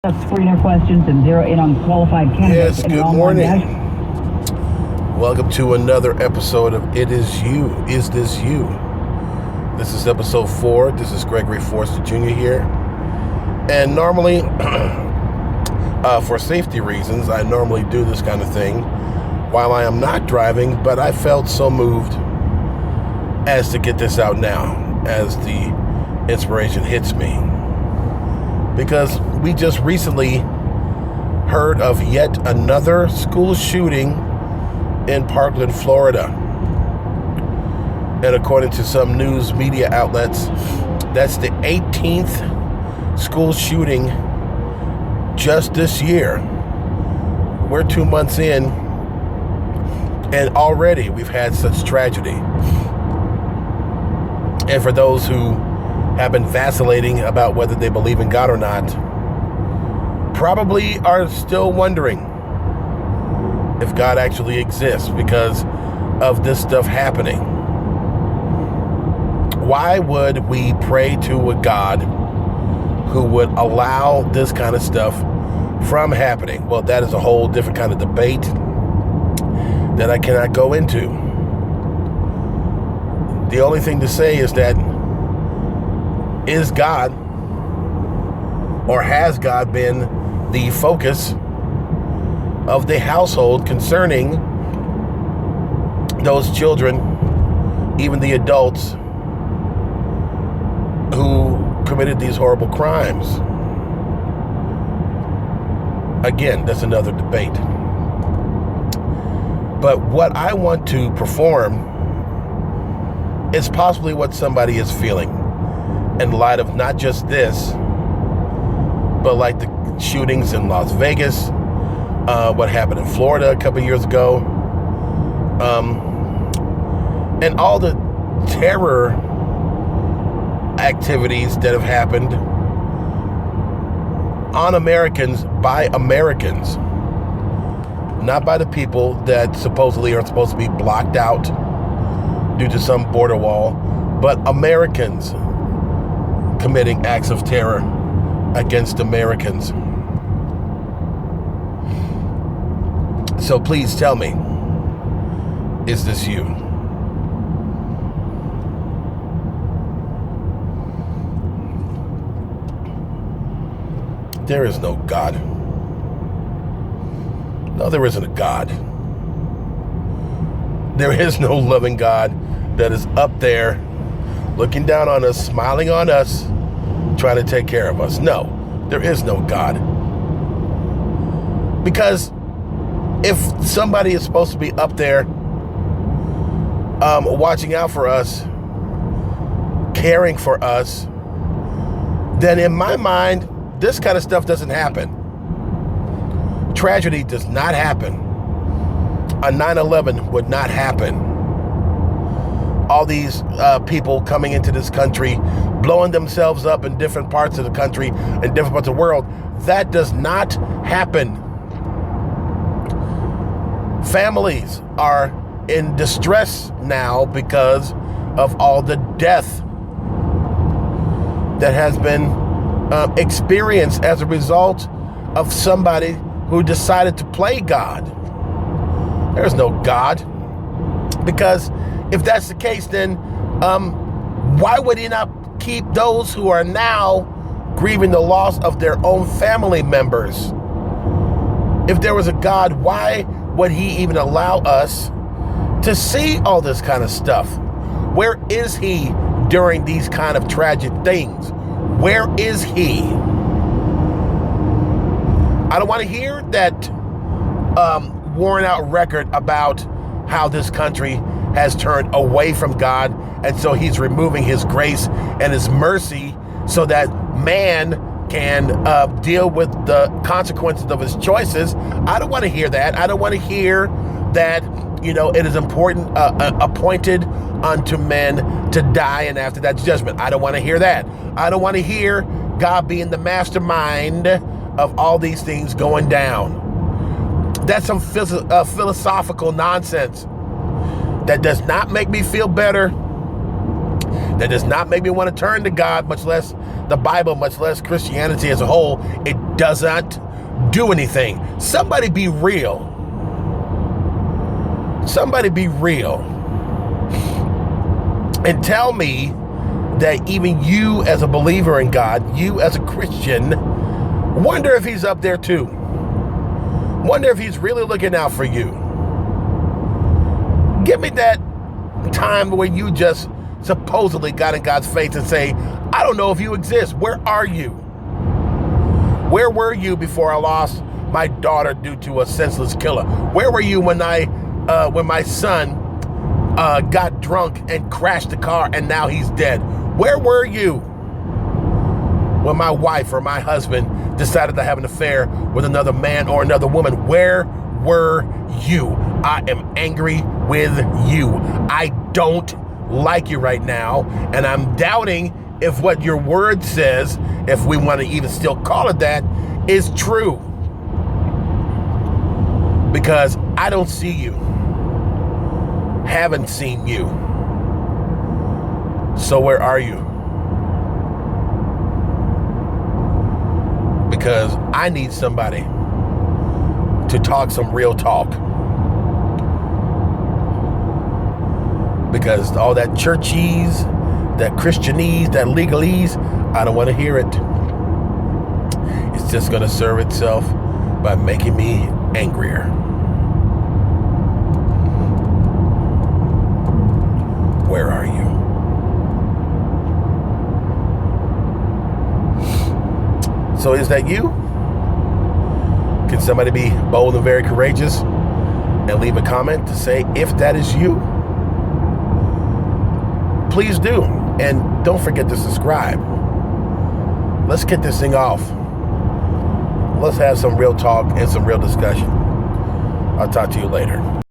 screener questions and zero in on qualified candidates. Yes, good morning. Welcome to another episode of It Is You. Is This You? This is episode 4. This is Gregory Forster Jr. here. And normally, for safety reasons, I normally do this kind of thing while I am not driving, but I felt so moved as to get this out now as the inspiration hits me. Because we just recently heard of yet another school shooting in Parkland, Florida. And according to some news media outlets, that's the 18th school shooting just this year. We're 2 months in, and already we've had such tragedy. And for those who have been vacillating about whether they believe in God or not, probably are still wondering if God actually exists because of this stuff happening. Why would we pray to a God who would allow this kind of stuff from happening? Well, that is a whole different kind of debate that I cannot go into. The only thing to say is that, is God, or has God been the focus of the household concerning those children, even the adults who committed these horrible crimes? Again, that's another debate. But what I want to perform is possibly what somebody is feeling in light of not just this, but like the shootings in Las Vegas, what happened in Florida a couple years ago, and all the terror activities that have happened on Americans by Americans, not by the people that supposedly are supposed to be blocked out due to some border wall, but Americans committing acts of terror against Americans. So please tell me, is this you? There is no God. No, there isn't a God. There is no loving God that is up there looking down on us, smiling on us, trying to take care of us. No, there is no God. Because if somebody is supposed to be up there watching out for us, caring for us, then in my mind, this kind of stuff doesn't happen. Tragedy does not happen. A 9/11 would not happen. All these people coming into this country, blowing themselves up in different parts of the country and different parts of the world, that does not happen. Families are in distress now because of all the death that has been experienced as a result of somebody who decided to play God. There's no God. Because if that's the case, then why would he not keep those who are now grieving the loss of their own family members? If there was a God, why would he even allow us to see all this kind of stuff? Where is he during these kind of tragic things? Where is he? I don't want to hear that worn out record about how this country has turned away from God, and so he's removing his grace and his mercy so that man can deal with the consequences of his choices. I don't want to hear that. I don't want to hear that, it is important, appointed unto men to die, and after that judgment. I don't want to hear that. I don't want to hear God being the mastermind of all these things going down. That's some philosophical nonsense that does not make me feel better, that does not make me want to turn to God, much less the Bible, much less Christianity as a whole. It doesn't do anything. Somebody be real. Somebody be real. And tell me that even you as a believer in God, you as a Christian, wonder if he's up there too. Wonder if he's really looking out for you. Give me that time where you just supposedly got in God's face and say, I don't know if you exist. Where are you? Where were you before I lost my daughter due to a senseless killer? Where were you when my son got drunk and crashed the car and now he's dead? Where were you when my wife or my husband decided to have an affair with another man or another woman? Where were you? I am angry with you. I don't like you right now, and I'm doubting if what your word says, if we want to even still call it that, is true. Because I don't see you. Haven't seen you. So where are you? Because I need somebody to talk some real talk. Because all that churchese, that Christianese, that legalese, I don't want to hear it. It's just going to serve itself by making me angrier. Where are you? So is that you? Can somebody be bold and very courageous and leave a comment to say if that is you? Please do. And don't forget to subscribe. Let's get this thing off. Let's have some real talk and some real discussion. I'll talk to you later.